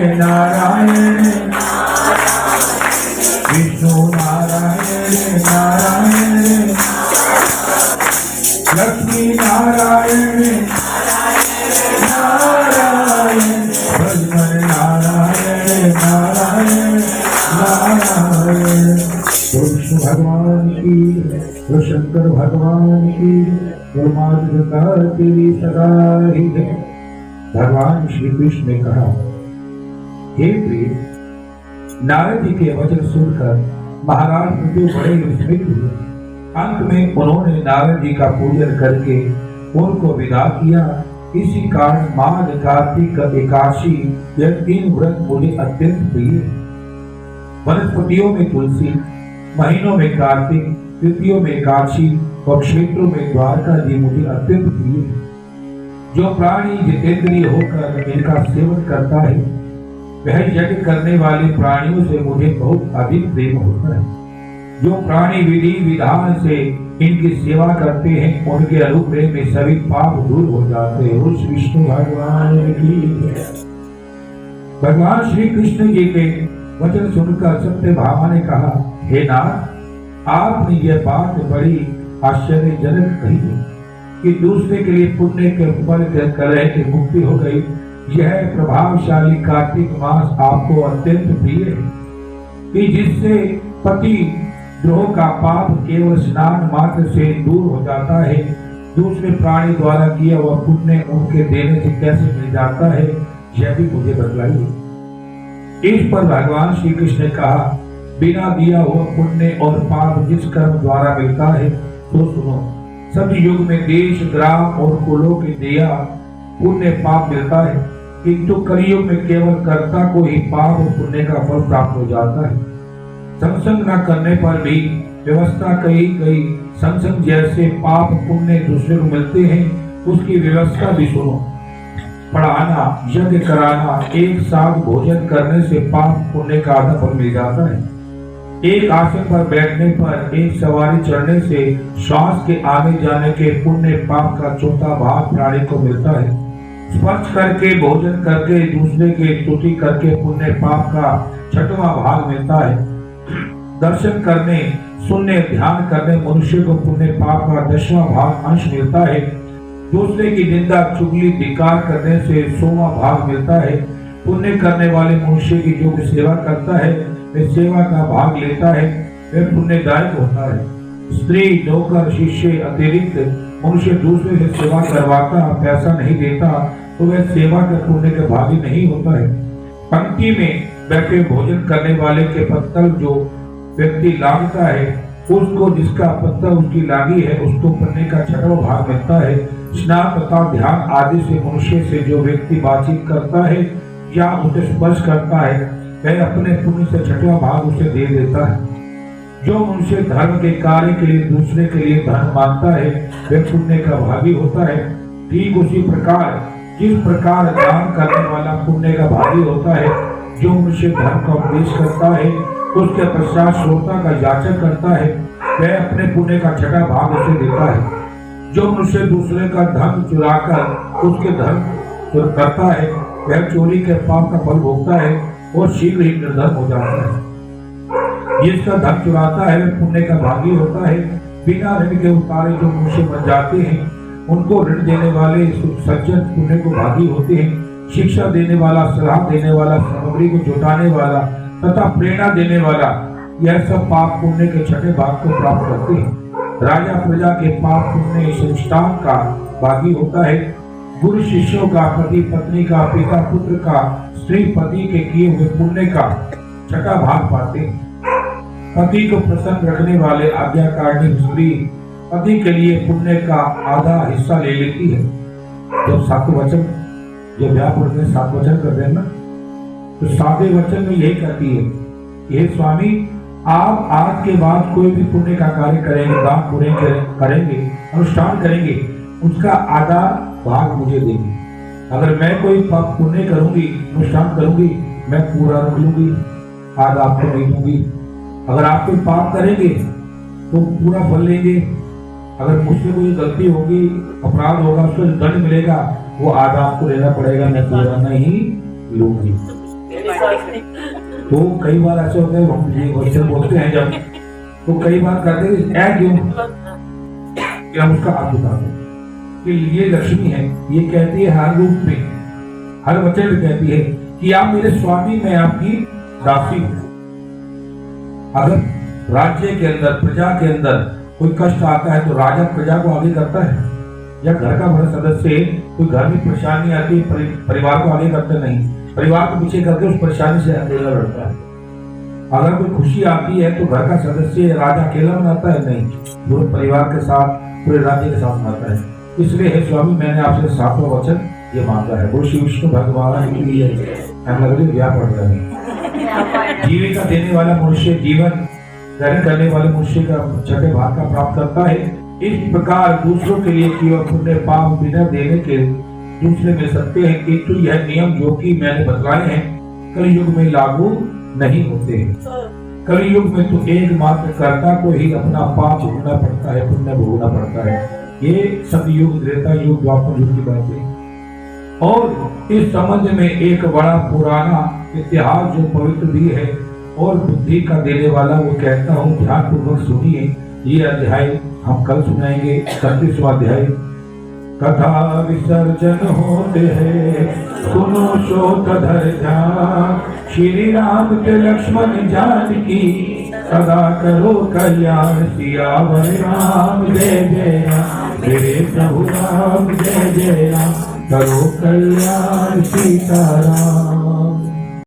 नारायण विष्णु नारायण नारायण लक्ष्मी नारायण नारायण भगवान नारायण नारायण नारायण। तो विष्णु भगवान की, तो शंकर भगवान की, परमात्मा तेरी सदा ही है। भगवान श्री कृष्ण ने कहा, हे प्रिय, नारद जी के वचन सुनकर महाराज मृत्यु बड़े विस्मित हुए। अंत में उन्होंने नारद जी का पूजन करके उनको विदा किया। इसी कारण माघ कार्तिक एकादशी यह 3 व्रत मुझे अत्यंत प्रिय है। वनस्पतियों में तुलसी, महीनों में कार्तिक, तिथियों में एकादशी और क्षेत्रों में द्वारका जी मुझे अत्यंत प्रिय है। जो प्राणी जितेंद्रिय होकर इनका सेवन करता है वह यज्ञ करने वाले प्राणियों से मुझे बहुत अधिक प्रेम होता है। जो प्राणी विधि विधान से इनकी सेवा करते हैं उनके अनुग्रह में सभी पाप दूर हो जाते हैं। उस विष्णु भगवान की। भगवान श्री कृष्ण जी के वचन सुनकर सत्यभामा ने कहा, हे नाथ, आपने यह बात बड़ी आश्चर्यजनक कही है कि दूसरे के लिए पुण्य के फल कलह की मुक्ति हो गई। यह प्रभावशाली कार्तिक मास आपको अत्यंत प्रिय है कि जिससे पति द्रोह का पाप केवल स्नान मात्र से दूर हो जाता है। दूसरे प्राणी द्वारा किया हुआ पुण्य उनके देने से कैसे मिल जाता है, यह भी मुझे बतलाइए। इस पर भगवान श्री कृष्ण ने कहा, बिना दिया हुआ पुण्य और पाप जिस कर्म द्वारा मिलता है तो सुनो। सब युग में देश, ग्राम और कुलों के दिया पुण्य पाप मिलता है, किंतु कलयुग में केवल कर्ता को ही पाप और पुण्य का फल प्राप्त हो जाता है। संसंग न करने पर भी व्यवस्था कई संसंग जैसे पाप पुण्य दूसरे को मिलते हैं, उसकी व्यवस्था भी सुनो। पढ़ाना, यज्ञ कराना, एक साथ भोजन करने से पाप पुण्य का आधा फल मिल जाता है। एक आसन पर बैठने पर, एक सवारी चढ़ने से श्वास के आने जाने के पुण्य पाप का चौथा भाग प्राणी को मिलता है। स्पर्श करके, भोजन करके, दूसरे की स्तुति करके पुण्य पाप का 6वां भाग मिलता है। दर्शन करने, सुनने, ध्यान करने मनुष्य को पुण्य पाप का 10वां भाग अंश मिलता है। दूसरे की निंदा, चुगली, धिक्कार करने से 100वां भाग मिलता है। पुण्य करने वाले मनुष्य की जो सेवा करता है वह सेवा का भाग लेता है, वह पुण्यदायक होता है। स्त्री, नौकर, शिष्य अतिरिक्त मनुष्य दूसरे से सेवा करवाता, पैसा नहीं देता तो वह सेवा के पुण्य के भागी नहीं होता है। पंक्ति में बैठे भोजन करने वाले के पत्तल जो व्यक्ति लांघता है, उसको जिसका पत्तल उसकी लागी है उसको पुण्य का 6वां भाग मिलता है। स्नान तथा ध्यान आदि से मनुष्य से जो व्यक्ति बातचीत करता है या उसे स्पर्श करता है वह अपने पुण्य से 6वां भाग उसे दे देता है। जो मनुष्य धर्म के कार्य के लिए दूसरे के लिए धन मांगता है वह पुण्य का भागी होता है। ठीक उसी प्रकार जिस प्रकार दान करने वाला पुण्य का भागी होता है, जो मनुष्य धर्म का उपदेश करता है उसके पश्चात श्रोता का याचक करता है वह अपने पुण्य का 6वां भाग उसे देता है। जो मनुष्य दूसरे का धन चुराकर उसके धर्म करता है वह चोरी के पाप का फल भोगता है और शीघ्र ही निर्धन हो जाता है। जिसका धन चुराता है वह पुण्य का भागी होता है। बिना ऋण के उतारे जो मनुष्य बन जाते हैं उनको ऋण देने वाले सज्जन पुण्य को भागी होते हैं। शिक्षा देने वाला, सलाह देने वाला, सामग्री को जुटाने वाला तथा प्रेरणा देने वाला, यह सब पाप पुण्य के 6वें भाग को प्राप्त करते हैं। राजा प्रजा के पाप पुण्य संस्थान का भागी होता है। गुरु शिष्यों का, पति पत्नी का, पिता पुत्र का, स्त्री पति के किए हुए पुण्य का 6वां भाग पाते हैं। पति को प्रसन्न रखने वाले आज्ञाकारिणी स्त्री पति के लिए पुण्य का आधा हिस्सा ले लेती है। जब 7 वचन, जब ब्याह पढ़ते 7 वचन करते हैं ना, तो 7वें वचन में यही कहती है, हे स्वामी, आप आज के बाद कोई भी पुण्य का कार्य करेंगे, दान पुण्य करेंगे, अनुष्ठान करेंगे, उसका आधा भाग मुझे देंगे। अगर मैं कोई पाप पुण्य करूंगी, अनुष्ठान करूंगी, मैं पूरा रख लूंगी, आधा आपको नहीं दूंगी। अगर आप कोई पाप करेंगे तो पूरा फल लेंगे। अगर मुझसे कोई गलती होगी, अपराध होगा, उसको दंड मिलेगा, वो आधा आपको लेना पड़ेगा, मैं पूरा नहीं लूंगी। तो कई बार ऐसे होते हैं, हम ये क्वेश्चन बोलते हैं जब, तो कई बार कहते हैं ऐ क्यों कि हम उसका अर्थ बता दें कि ये लक्ष्मी है, ये कहती है हर रूप में, हर वचन में कहती है कि आप मेरे स्वामी, मैं आपकी दासी हूं। अगर राज्य के अंदर, प्रजा के अंदर कोई कष्ट आता है तो राजा प्रजा को आगे करता है, या घर का बड़ा सदस्य कोई घर में परेशानी आती है परिवार को आगे करता नहीं, परिवार को पीछे करके उस परेशानी से अकेला लड़ता है। अगर कोई खुशी आती है तो घर का सदस्य राजा अकेला मनाता है, नहीं, पूरे परिवार के साथ, पूरे राज्य के साथ मनाता है। इसलिए हे स्वामी, मैंने आपसे 7वां वचन ये मांगा है। वो श्री विष्णु भगवान के लिए व्याह पड़ रहे हैं। जीविका देने वाला मनुष्य जीवन ग्रहण करने वाले मनुष्य का छठे भाग का प्राप्त करता है। इस प्रकार दूसरों के लिए किए पुण्य पाप बिना देने के दूसरे मिल सकते हैं, किंतु यह नियम जो कि मैंने बतलाए हैं कलयुग में लागू नहीं होते हैं। कलयुग में तो एकमात्र कर्ता को ही अपना पाप भोगना पड़ता है, पुण्य भोगना पड़ता है। ये सतयुग, त्रेता युग, द्वापर युग की बात है। और इस संबंध में एक बड़ा पुराना इतिहास जो पवित्र भी है और बुद्धि का देने वाला, वो कहता हूँ ध्यान पूर्वक सुनिए। ये अध्याय हम कल सुनाएंगे, 37वां अध्याय। कथा विसर्जन होते हैं, सुनो श्रोतधर ध्यान, श्री राम के लक्ष्मण जानकी, सदा करो कल्याण। सियावर राम जय जय राम, मेरे प्रभु राम जय जय राम, करो कल्याण सीताराम।